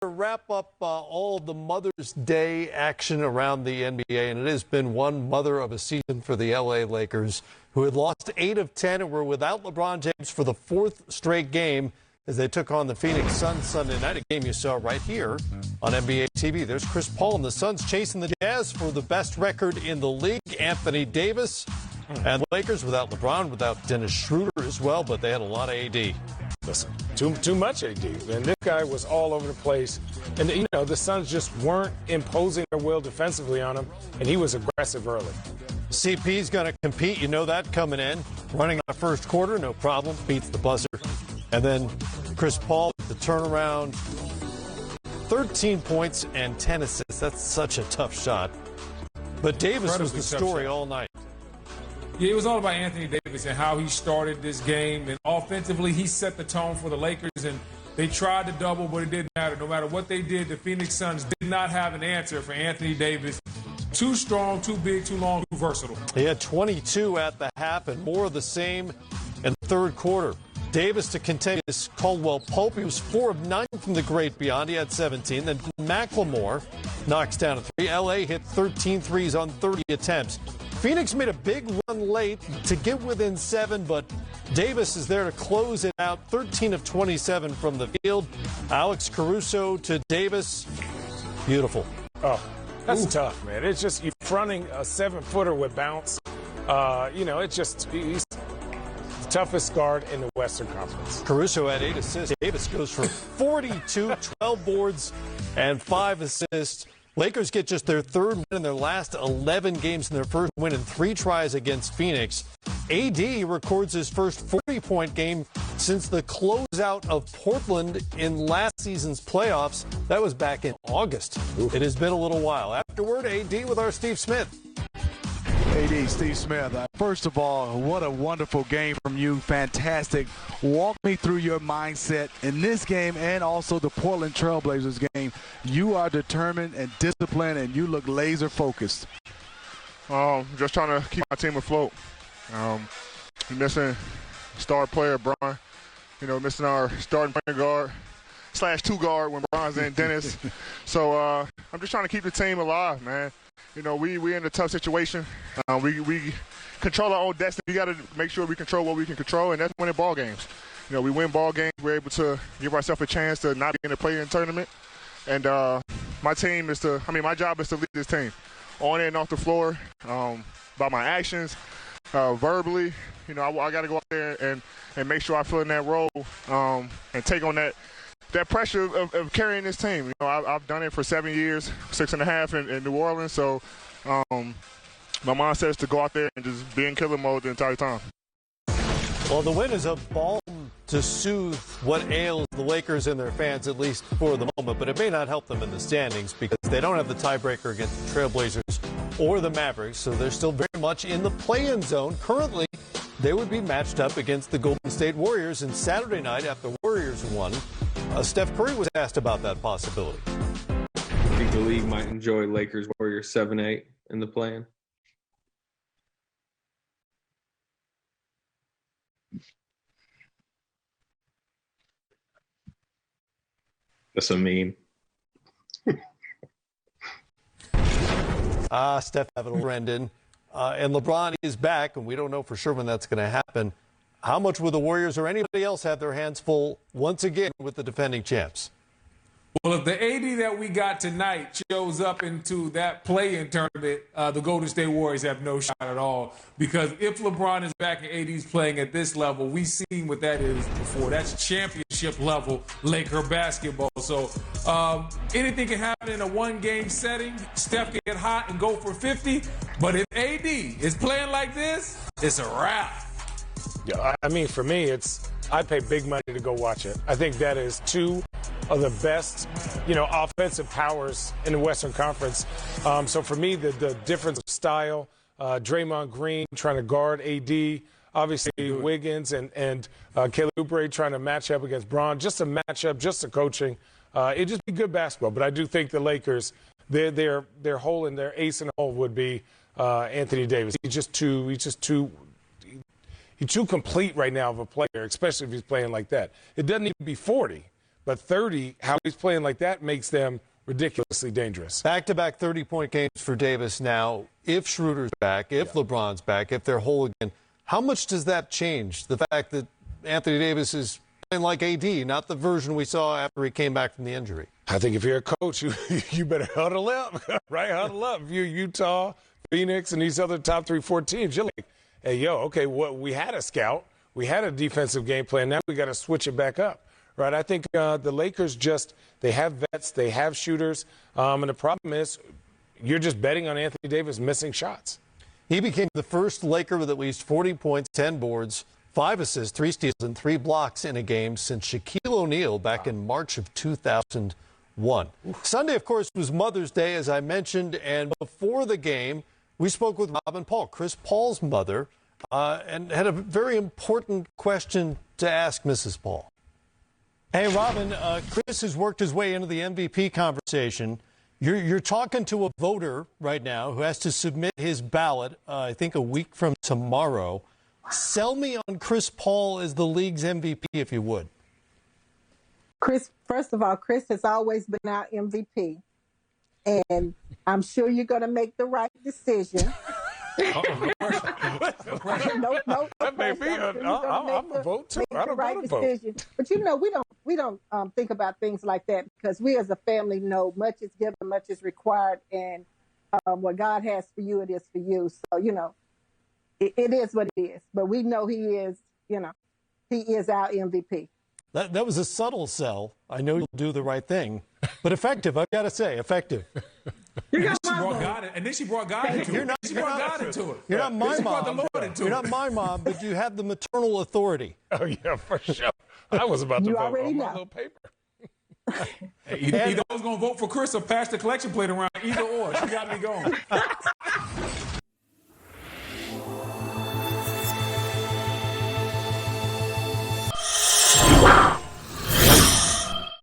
to wrap up all the Mother's Day action around the NBA, and it has been one mother of a season for the LA Lakers, who had lost 8 of 10 and were without LeBron James for the 4th straight game as they took on the Phoenix Suns Sunday night, a game you saw right here on NBA TV. There's Chris Paul and the Suns chasing the Jazz for the best record in the league. Anthony Davis and the Lakers without LeBron, without Dennis Schroeder as well, but they had a lot of AD. Listen, too much AD. And this guy was all over the place. And, you know, the Suns just weren't imposing their will defensively on him, and he was aggressive early. CP's going to compete. You know that coming in. Running the first quarter, no problem. Beats the buzzer. And then Chris Paul, the turnaround, 13 points and 10 assists. That's such a tough shot. But Davis was the story all night. Yeah, it was all about Anthony Davis and how he started this game. And offensively, he set the tone for the Lakers. And they tried to double, but it didn't matter. No matter what they did, the Phoenix Suns did not have an answer for Anthony Davis. Too strong, too big, too long, too versatile. He had 22 at the half and more of the same in the third quarter. Davis to continue this Caldwell Pope. He was 4 of 9 from the great beyond. He had 17. Then McLemore knocks down a 3. LA hit 13 threes on 30 attempts. Phoenix made a big run late to get within 7, but Davis is there to close it out. 13 of 27 from the field. Alex Caruso to Davis. Beautiful. Oh, that's tough, man. It's just you're fronting a 7-footer with bounce. You know, it's just he's the toughest guard in the Western Conference. Caruso had 8 assists. Davis goes for 42, 12 boards, and 5 assists. Lakers get just their 3rd win in their last 11 games in their first win in 3 tries against Phoenix. AD records his first 40-point game since the closeout of Portland in last season's playoffs. That was back in August. It has been a little while. Afterward, AD with our Steve Smith. AD, Steve Smith. First of all, what a wonderful game from you. Fantastic. Walk me through your mindset in this game and also the Portland Trailblazers game. You are determined and disciplined, and you look laser focused. Just trying to keep my team afloat. Missing star player Bron. You know, missing our starting point guard / 2 guard when Bron's in, Dennis. So I'm just trying to keep the team alive, man. You know, we in a tough situation. We control our own destiny. We got to make sure we control what we can control, and that's winning ball games. You know, we win ball games. We're able to give ourselves a chance to not be in a play-in tournament. And my job is to lead this team on and off the floor, by my actions, verbally. You know, I got to go out there and make sure I fill in that role and take on that pressure of carrying this team. You know, I've done it for 7 years, 6.5 in New Orleans. So my mindset is to go out there and just be in killer mode the entire time. Well, the win is a balm to soothe what ails the Lakers and their fans, at least for the moment. But it may not help them in the standings because they don't have the tiebreaker against the Trailblazers or the Mavericks. So they're still very much in the play-in zone. Currently, they would be matched up against the Golden State Warriors. And Saturday night, after Warriors won, Steph Curry was asked about that possibility. I think the league might enjoy Lakers Warriors 7-8 in the play-in. That's a meme. Steph having a Brendan. And LeBron is back, and we don't know for sure when that's going to happen. How much will the Warriors or anybody else have their hands full once again with the defending champs? Well, if the AD that we got tonight shows up into that play-in tournament, the Golden State Warriors have no shot at all. Because if LeBron is back and AD's playing at this level, we've seen what that is before. That's championship-level Laker basketball. So anything can happen in a one-game setting. Steph can get hot and go for 50. But if AD is playing like this, it's a wrap. Yeah, I mean, for me, I pay big money to go watch it. I think that is 2 of the best, offensive powers in the Western Conference. So for me, the difference of style, Draymond Green trying to guard AD, obviously Wiggins and Kelly Oubre trying to match up against Bron, just a matchup, just a coaching. It'd just be good basketball. But I do think the Lakers, their hole in their ace in the hole would be Anthony Davis. He's too complete right now of a player, especially if he's playing like that. It doesn't need to be 40. But 30, how he's playing like that makes them ridiculously dangerous. Back-to-back 30-point games for Davis now. If Schroeder's back, if LeBron's back, if they're whole again, how much does that change? The fact that Anthony Davis is playing like AD, not the version we saw after he came back from the injury. I think if you're a coach, you better huddle up, right? Huddle up. If you're Utah, Phoenix, and these other top 3-4 teams, you're like, hey, okay, we had a scout. We had a defensive game plan. Now we got to switch it back up, right? I think the Lakers they have vets, they have shooters, and the problem is you're just betting on Anthony Davis missing shots. He became the first Laker with at least 40 points, 10 boards, 5 assists, 3 steals, and 3 blocks in a game since Shaquille O'Neal back in March of 2001. Sunday, of course, was Mother's Day, as I mentioned, and before the game, we spoke with Robin Paul, Chris Paul's mother, and had a very important question to ask Mrs. Paul. Hey, Robin, Chris has worked his way into the MVP conversation. You're talking to a voter right now who has to submit his ballot, I think, a week from tomorrow. Sell me on Chris Paul as the league's MVP, if you would. Chris, first of all, Chris has always been our MVP. And I'm sure you're going to make the right decision. No pressure. No That may be I'm a vote too. I don't got to vote. But we don't think about things like that because we as a family know much is given, much is required, and what God has for you, it is for you. So it is what it is. But we know he is our MVP. That was a subtle sell. I know you'll do the right thing, but effective. I've got to say, effective. She brought God in, and then she brought God into it. She brought God into it. You're not my She brought mom. the Lord into You're it. not my mom, but you have the maternal authority. Oh, yeah, for sure. I was about to You vote already on my know. little paper. Either I was going to vote for Chris or pass the collection plate around. Either or. She got me going.